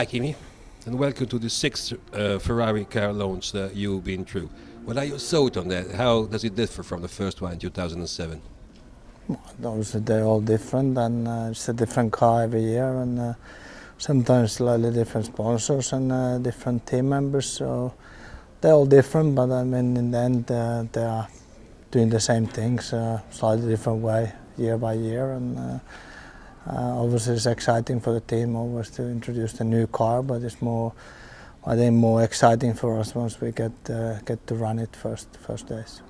Hi Kimi, and welcome to the sixth Ferrari car launch that you've been through. What are your thoughts on that? How does it differ from the first one in 2007? Obviously they're all different, and it's a different car every year, and sometimes slightly different sponsors and different team members, so they're all different, but I mean in the end they are doing the same things, slightly different way year by year, and obviously it's exciting for the team always to introduce the new car, but it's more, I think, more exciting for us once we get to run it first days.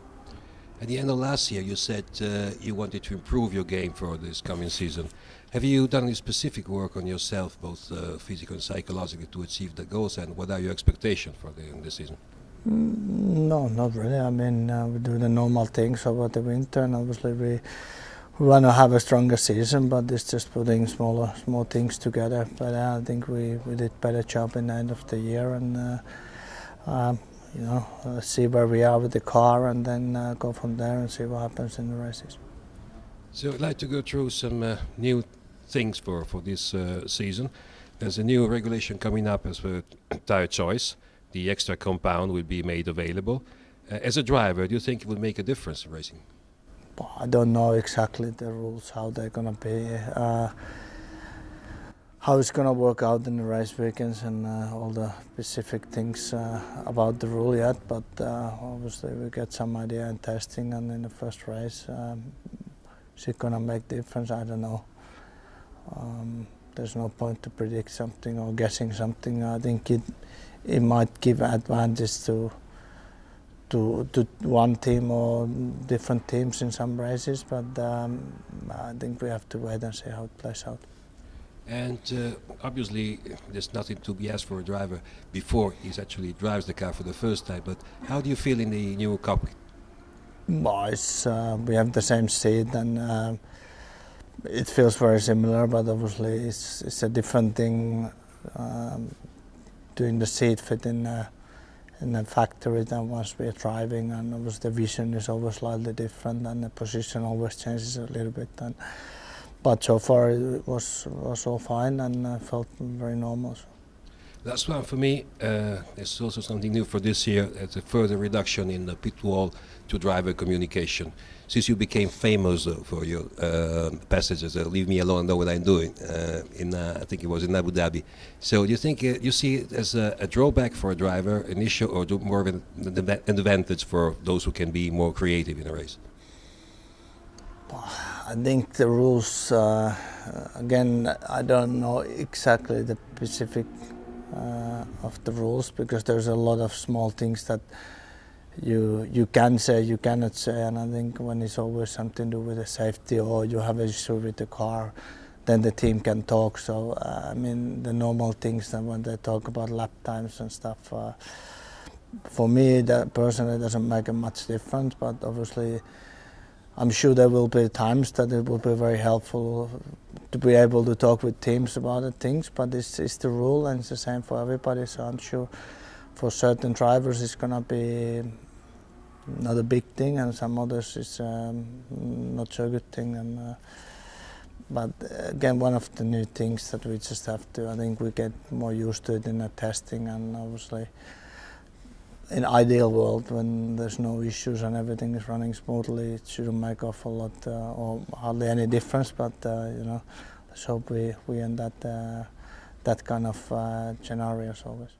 At the end of last year, you said you wanted to improve your game for this coming season. Have you done any specific work on yourself, both physically and psychologically, to achieve the goals? And what are your expectations for this season? No, not really. I mean, we do the normal things over the winter, and obviously we want to have a stronger season, but it's just putting small things together. But I think we did a better job in the end of the year, and see where we are with the car, and then go from there and see what happens in the races. So I'd like to go through some new things for this season. There's a new regulation coming up as for tire choice. The extra compound will be made available. As a driver, do you think it will make a difference in racing? I don't know exactly the rules, how they're going to be, how it's going to work out in the race weekends, and all the specific things about the rule yet, but obviously we get some idea in testing and in the first race. Is it going to make difference? I don't know. There's no point to predict something or guessing something. I think it might give advantage to one team or different teams in some races, but I think we have to wait and see how it plays out. And obviously there's nothing to be asked for a driver before he actually drives the car for the first time, but how do you feel in the new cockpit? We have the same seat, and it feels very similar, but obviously it's a different thing doing the seat fit in the factory than once we're driving, and obviously the vision is always slightly different, and the position always changes a little bit. But so far it was all fine, and felt very normal. Last one for me, there's also something new for this year. It's a further reduction in the pit wall to driver communication. Since you became famous for your passages, leave me alone, I know what I'm doing, I think it was in Abu Dhabi. So do you think you see it as a drawback for a driver, an issue, or more of an advantage for those who can be more creative in a race? I think the rules, again, I don't know exactly the specific of the rules, because there's a lot of small things that you can say, you cannot say, and I think when it's always something to do with the safety, or you have an issue with the car, then the team can talk. So I mean, the normal things that when they talk about lap times and stuff, for me that personally doesn't make a much difference, but obviously I'm sure there will be times that it will be very helpful to be able to talk with teams about the things, but it's the rule and it's the same for everybody, so I'm sure for certain drivers it's going to be not a big thing, and some others it's not so good thing. But again, one of the new things that we just have to, I think we get more used to it in the testing, and obviously in ideal world, when there's no issues and everything is running smoothly, it shouldn't make awful lot or hardly any difference. But let's hope we end that kind of scenarios always.